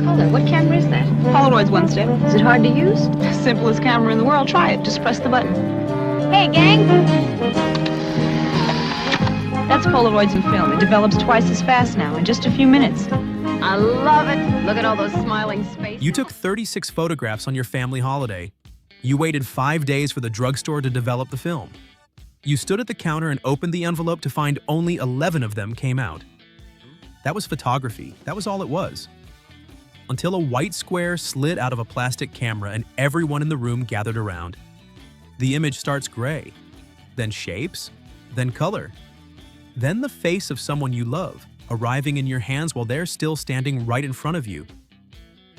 color. What camera is that? Polaroid's OneStep. Is it hard to use? Simplest camera in the world. Try it. Just press the button. Hey, gang! That's Polaroids in film. It develops twice as fast now, in just a few minutes. I love it. Look at all those smiling spaces. You took 36 photographs on your family holiday. You waited 5 days for the drugstore to develop the film. You stood at the counter and opened the envelope to find only 11 of them came out. That was photography. That was all it was. Until a white square slid out of a plastic camera and everyone in the room gathered around. The image starts gray, then shapes, then color. Then the face of someone you love, arriving in your hands while they're still standing right in front of you.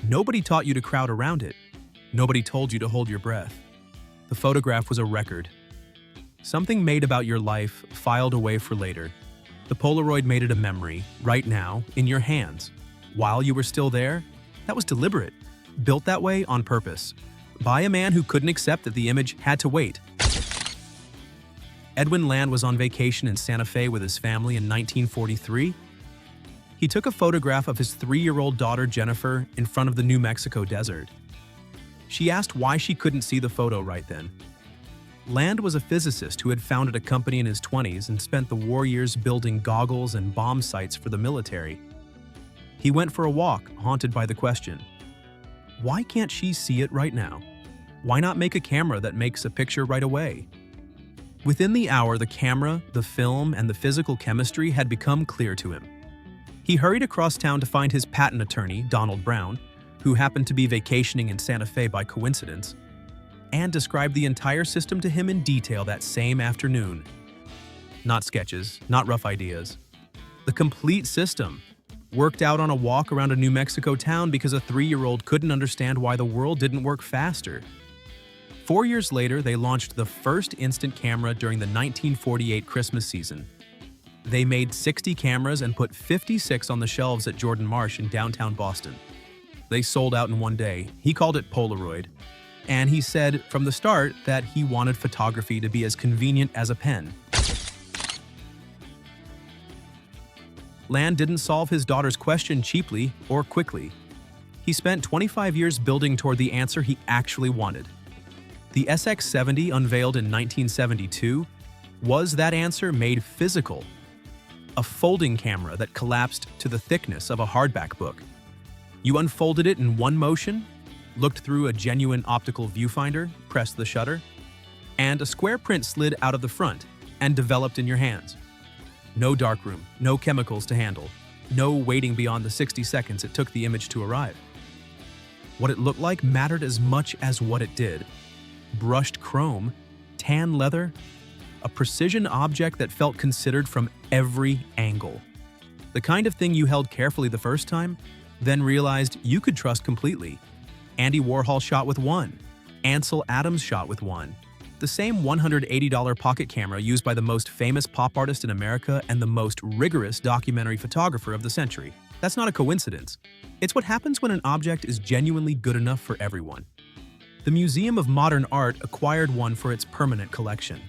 Nobody taught you to crowd around it. Nobody told you to hold your breath. The photograph was a record. Something made about your life, filed away for later. The Polaroid made it a memory, right now, in your hands. While you were still there, that was deliberate. Built that way on purpose. By a man who couldn't accept that the image had to wait. Edwin Land was on vacation in Santa Fe with his family in 1943. He took a photograph of his 3-year-old daughter Jennifer in front of the New Mexico desert. She asked why she couldn't see the photo right then. Land was a physicist who had founded a company in his 20s and spent the war years building goggles and bomb sights for the military. He went for a walk, haunted by the question, why can't she see it right now? Why not make a camera that makes a picture right away? Within the hour, the camera, the film, and the physical chemistry had become clear to him. He hurried across town to find his patent attorney, Donald Brown, who happened to be vacationing in Santa Fe by coincidence, and described the entire system to him in detail that same afternoon. Not sketches, not rough ideas. The complete system, worked out on a walk around a New Mexico town because a 3-year-old couldn't understand why the world didn't work faster. 4 years later, they launched the first instant camera during the 1948 Christmas season. They made 60 cameras and put 56 on the shelves at Jordan Marsh in downtown Boston. They sold out in one day. He called it Polaroid. And he said from the start that he wanted photography to be as convenient as a pen. Land didn't solve his daughter's question cheaply or quickly. He spent 25 years building toward the answer he actually wanted. The SX70, unveiled in 1972, was that answer made physical. A folding camera that collapsed to the thickness of a hardback book. You unfolded it in one motion, looked through a genuine optical viewfinder, pressed the shutter, and a square print slid out of the front and developed in your hands. No darkroom, no chemicals to handle, no waiting beyond the 60 seconds it took the image to arrive. What it looked like mattered as much as what it did. Brushed chrome, tan leather, a precision object that felt considered from every angle. The kind of thing you held carefully the first time, then realized you could trust completely. Andy Warhol shot with one. Ansel Adams shot with one. The same $180 pocket camera used by the most famous pop artist in America and the most rigorous documentary photographer of the century. That's not a coincidence. It's what happens when an object is genuinely good enough for everyone. The Museum of Modern Art acquired one for its permanent collection.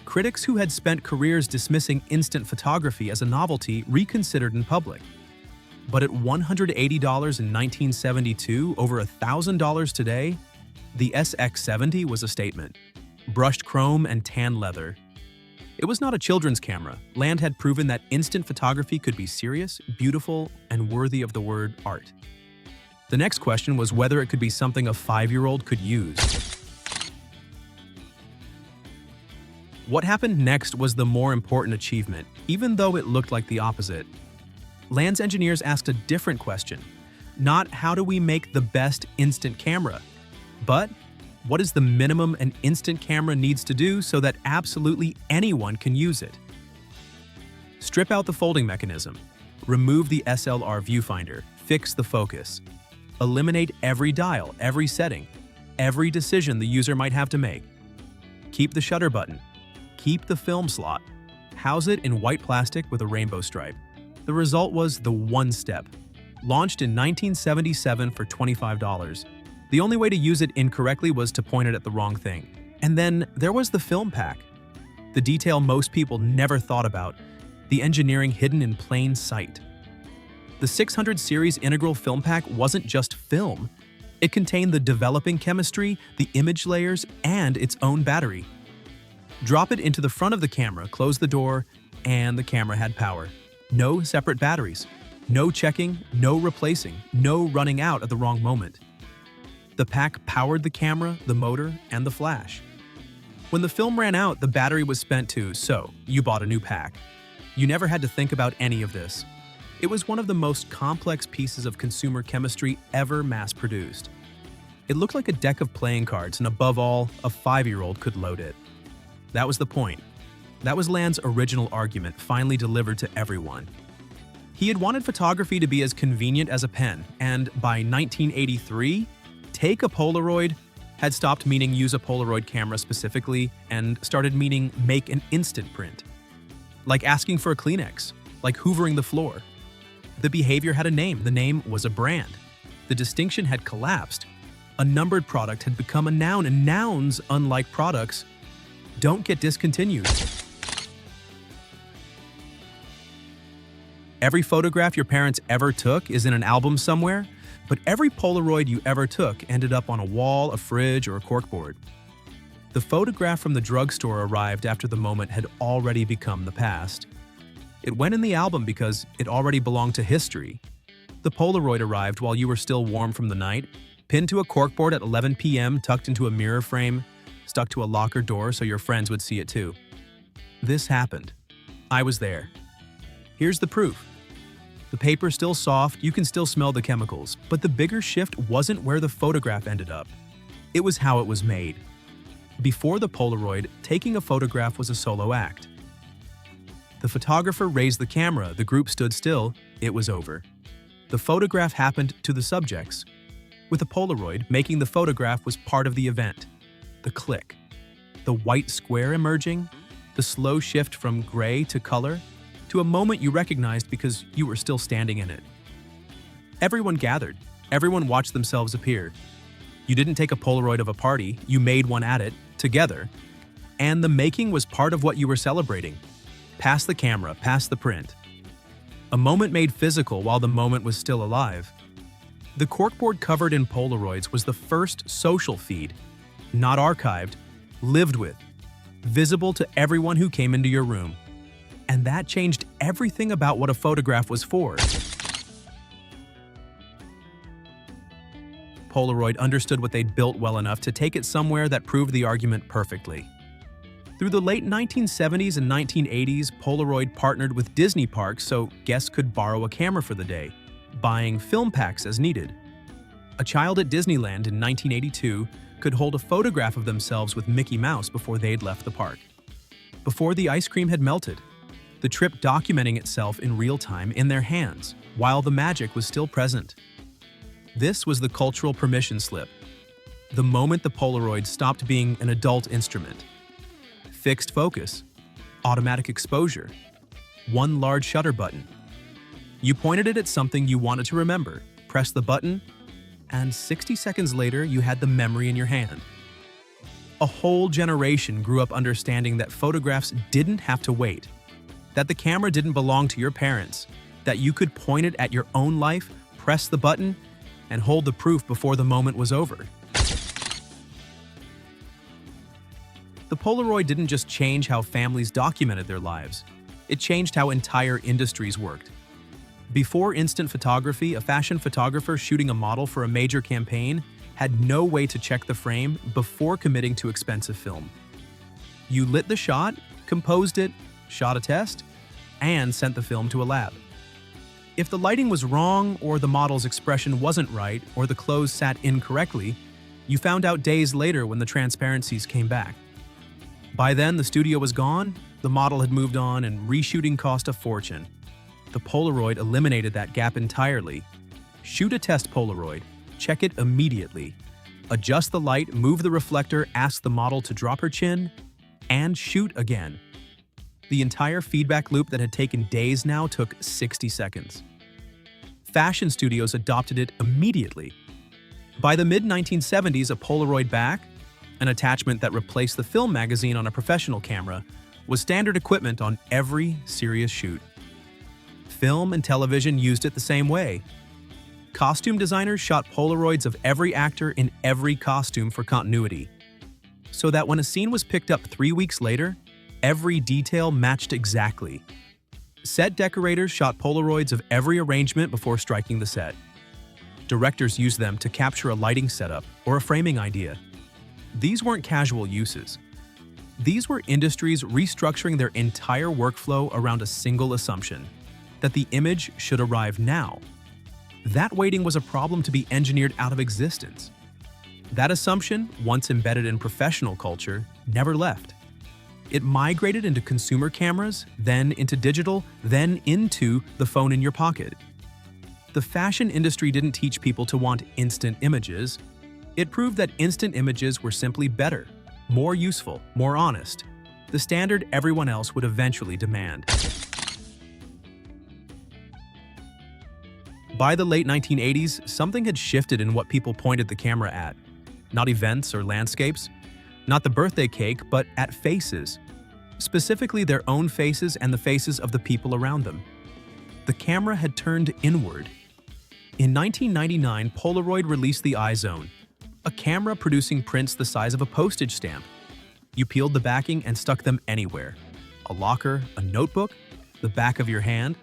Critics who had spent careers dismissing instant photography as a novelty reconsidered in public. But at $180 in 1972, over $1,000 today, the SX70 was a statement. Brushed chrome and tan leather. It was not a children's camera. Land had proven that instant photography could be serious, beautiful, and worthy of the word art. The next question was whether it could be something a 5-year-old could use. What happened next was the more important achievement, even though it looked like the opposite. Land's engineers asked a different question. Not how do we make the best instant camera, but what is the minimum an instant camera needs to do so that absolutely anyone can use it? Strip out the folding mechanism, remove the SLR viewfinder, fix the focus, eliminate every dial, every setting, every decision the user might have to make. Keep the shutter button, keep the film slot, house it in white plastic with a rainbow stripe. The result was the OneStep, launched in 1977 for $25. The only way to use it incorrectly was to point it at the wrong thing. And then there was the film pack, the detail most people never thought about, the engineering hidden in plain sight. The 600 series integral film pack wasn't just film. It contained the developing chemistry, the image layers, and its own battery. Drop it into the front of the camera, close the door, and the camera had power. No separate batteries. No checking, no replacing, no running out at the wrong moment. The pack powered the camera, the motor, and the flash. When the film ran out, the battery was spent too, so you bought a new pack. You never had to think about any of this. It was one of the most complex pieces of consumer chemistry ever mass-produced. It looked like a deck of playing cards, and above all, a 5-year-old could load it. That was the point. That was Land's original argument, finally delivered to everyone. He had wanted photography to be as convenient as a pen, and by 1983, take a Polaroid had stopped meaning use a Polaroid camera specifically and started meaning make an instant print. Like asking for a Kleenex, like hoovering the floor. The behavior had a name. The name was a brand. The distinction had collapsed. A numbered product had become a noun, and nouns, unlike products, don't get discontinued. Every photograph your parents ever took is in an album somewhere, but every Polaroid you ever took ended up on a wall, a fridge, or a corkboard. The photograph from the drugstore arrived after the moment had already become the past. It went in the album because it already belonged to history. The Polaroid arrived while you were still warm from the night, pinned to a corkboard at 11 p.m., tucked into a mirror frame, stuck to a locker door so your friends would see it too. This happened. I was there. Here's the proof. The paper's still soft, you can still smell the chemicals, but the bigger shift wasn't where the photograph ended up. It was how it was made. Before the Polaroid, taking a photograph was a solo act. The photographer raised the camera, the group stood still, it was over. The photograph happened to the subjects. With a Polaroid, making the photograph was part of the event. The click. The white square emerging, the slow shift from gray to color, to a moment you recognized because you were still standing in it. Everyone gathered. Everyone watched themselves appear. You didn't take a Polaroid of a party, you made one at it, together. And the making was part of what you were celebrating. Past the camera, past the print. A moment made physical while the moment was still alive. The corkboard covered in Polaroids was the first social feed, not archived, lived with, visible to everyone who came into your room. And that changed everything about what a photograph was for. Polaroid understood what they'd built well enough to take it somewhere that proved the argument perfectly. Through the late 1970s and 1980s, Polaroid partnered with Disney parks so guests could borrow a camera for the day, buying film packs as needed. A child at Disneyland in 1982 could hold a photograph of themselves with Mickey Mouse before they'd left the park. Before the ice cream had melted, the trip documenting itself in real time in their hands, while the magic was still present. This was the cultural permission slip. The moment the Polaroid stopped being an adult instrument. Fixed focus, automatic exposure, one large shutter button. You pointed it at something you wanted to remember, pressed the button, and 60 seconds later you had the memory in your hand. A whole generation grew up understanding that photographs didn't have to wait, that the camera didn't belong to your parents, that you could point it at your own life, press the button, and hold the proof before the moment was over. The Polaroid didn't just change how families documented their lives, it changed how entire industries worked. Before instant photography, a fashion photographer shooting a model for a major campaign had no way to check the frame before committing to expensive film. You lit the shot, composed it, shot a test, and sent the film to a lab. If the lighting was wrong, or the model's expression wasn't right, or the clothes sat incorrectly, you found out days later when the transparencies came back. By then, the studio was gone, the model had moved on, and reshooting cost a fortune. The Polaroid eliminated that gap entirely. Shoot a test Polaroid, check it immediately. Adjust the light, move the reflector, ask the model to drop her chin, and shoot again. The entire feedback loop that had taken days now took 60 seconds. Fashion studios adopted it immediately. By the mid-1970s, a Polaroid back, an attachment that replaced the film magazine on a professional camera, was standard equipment on every serious shoot. film and television used it the same way. Costume designers shot Polaroids of every actor in every costume for continuity, so that when a scene was picked up 3 weeks later, every detail matched exactly. Set decorators shot Polaroids of every arrangement before striking the set. Directors used them to capture a lighting setup or a framing idea. These weren't casual uses. These were industries restructuring their entire workflow around a single assumption: that the image should arrive now. That waiting was a problem to be engineered out of existence. That assumption, once embedded in professional culture, never left. It migrated into consumer cameras, then into digital, then into the phone in your pocket. The fashion industry didn't teach people to want instant images. It proved that instant images were simply better, more useful, more honest, the standard everyone else would eventually demand. By the late 1980s, something had shifted in what people pointed the camera at. Not events or landscapes, not the birthday cake, but at faces. Specifically their own faces and the faces of the people around them. The camera had turned inward. In 1999, Polaroid released the iZone, a camera producing prints the size of a postage stamp. You peeled the backing and stuck them anywhere. A locker, a notebook, the back of your hand.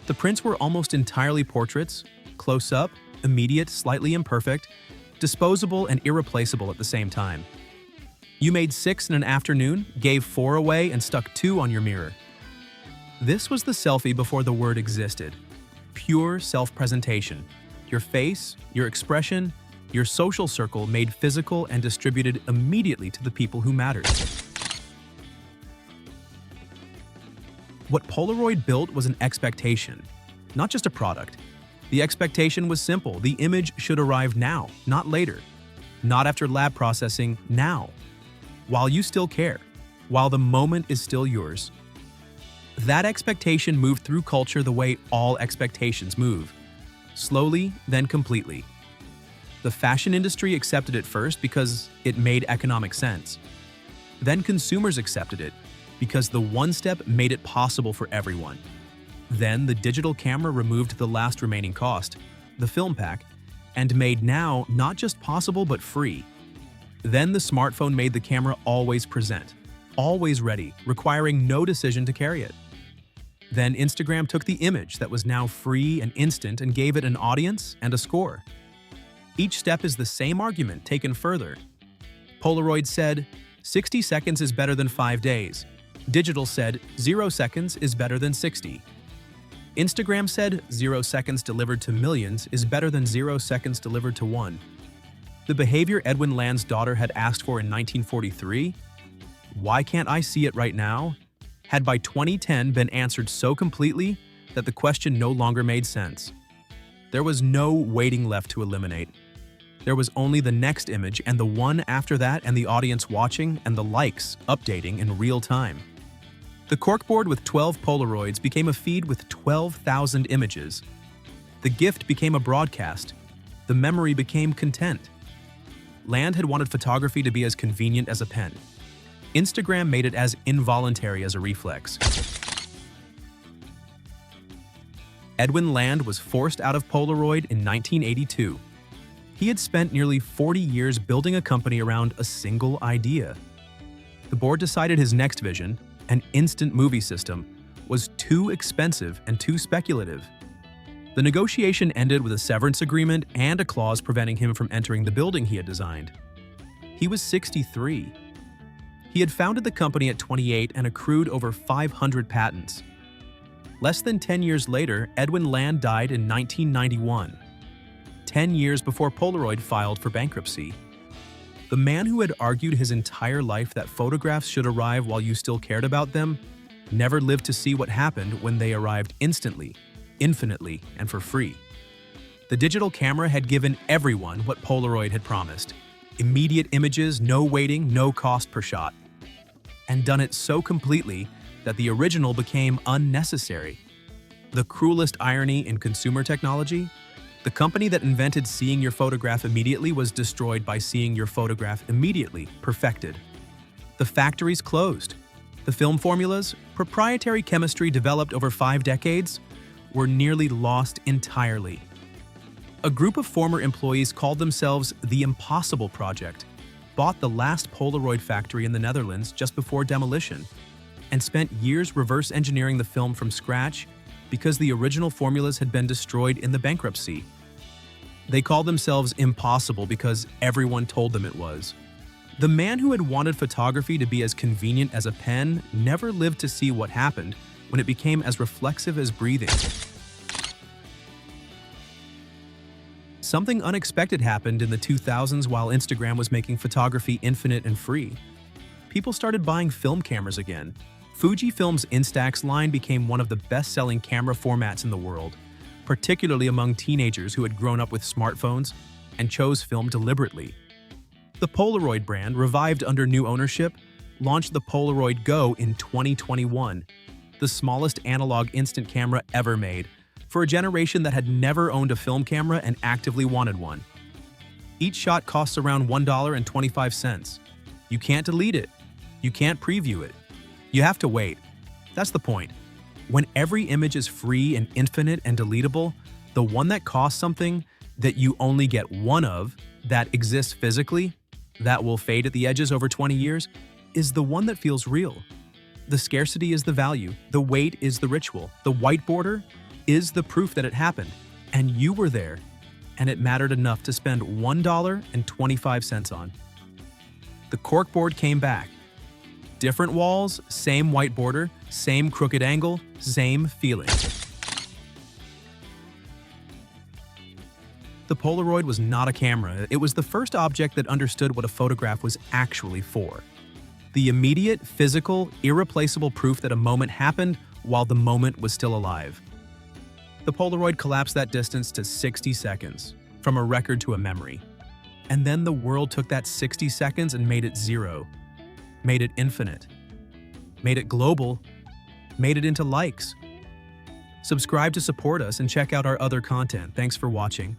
The prints were almost entirely portraits, close-up, immediate, slightly imperfect, disposable and irreplaceable at the same time. You made 6 in an afternoon, gave 4 away, and stuck 2 on your mirror. This was the selfie before the word existed. Pure self-presentation. Your face, your expression, your social circle made physical and distributed immediately to the people who mattered. What Polaroid built was an expectation, not just a product. The expectation was simple: the image should arrive now, not later. Not after lab processing, now. While you still care, while the moment is still yours. That expectation moved through culture the way all expectations move. Slowly, then completely. The fashion industry accepted it first because it made economic sense. Then consumers accepted it because the OneStep made it possible for everyone. Then the digital camera removed the last remaining cost, the film pack, and made now not just possible but free. Then the smartphone made the camera always present, always ready, requiring no decision to carry it. Then Instagram took the image that was now free and instant and gave it an audience and a score. Each step is the same argument taken further. Polaroid said, 60 seconds is better than 5 days. Digital said, 0 seconds is better than 60. Instagram said, 0 seconds delivered to millions is better than 0 seconds delivered to one. The behavior Edwin Land's daughter had asked for in 1943, why can't I see it right now, had by 2010 been answered so completely that the question no longer made sense. There was no waiting left to eliminate. There was only the next image and the one after that and the audience watching and the likes updating in real time. The corkboard with 12 Polaroids became a feed with 12,000 images. The gift became a broadcast. The memory became content. Land had wanted photography to be as convenient as a pen. Instagram made it as involuntary as a reflex. Edwin Land was forced out of Polaroid in 1982. He had spent nearly 40 years building a company around a single idea. The board decided his next vision, an instant movie system, was too expensive and too speculative. The negotiation ended with a severance agreement and a clause preventing him from entering the building he had designed. He was 63. He had founded the company at 28 and accrued over 500 patents. Less than 10 years later, Edwin Land died in 1991, 10 years before Polaroid filed for bankruptcy. The man who had argued his entire life that photographs should arrive while you still cared about them never lived to see what happened when they arrived instantly, infinitely, and for free. The digital camera had given everyone what Polaroid had promised: immediate images, no waiting, no cost per shot. And done it so completely that the original became unnecessary. The cruelest irony in consumer technology: the company that invented seeing your photograph immediately was destroyed by seeing your photograph immediately perfected. The factories closed. The film formulas, proprietary chemistry developed over 5 decades, were nearly lost entirely. A group of former employees called themselves the Impossible Project, bought the last Polaroid factory in the Netherlands just before demolition, and spent years reverse engineering the film from scratch because the original formulas had been destroyed in the bankruptcy. They called themselves impossible because everyone told them it was. The man who had wanted photography to be as convenient as a pen never lived to see what happened when it became as reflexive as breathing. Something unexpected happened in the 2000s while Instagram was making photography infinite and free. People started buying film cameras again. Fujifilm's Instax line became one of the best-selling camera formats in the world, particularly among teenagers who had grown up with smartphones and chose film deliberately. The Polaroid brand, revived under new ownership, launched the Polaroid Go in 2021, the smallest analog instant camera ever made, for a generation that had never owned a film camera and actively wanted one. Each shot costs around $1.25. You can't delete it. You can't preview it. You have to wait. That's the point. When every image is free and infinite and deletable, the one that costs something that you only get one of, that exists physically, that will fade at the edges over 20 years, is the one that feels real. The scarcity is the value, the wait is the ritual, the white border is the proof that it happened, and you were there, and it mattered enough to spend $1.25 on. The corkboard came back. Different walls, same white border, same crooked angle, same feeling. The Polaroid was not a camera. It was the first object that understood what a photograph was actually for. The immediate, physical, irreplaceable proof that a moment happened while the moment was still alive. The Polaroid collapsed that distance to 60 seconds, from a record to a memory. And then the world took that 60 seconds and made it zero, made it infinite, made it global, made it into likes. Subscribe to support us and check out our other content. Thanks for watching.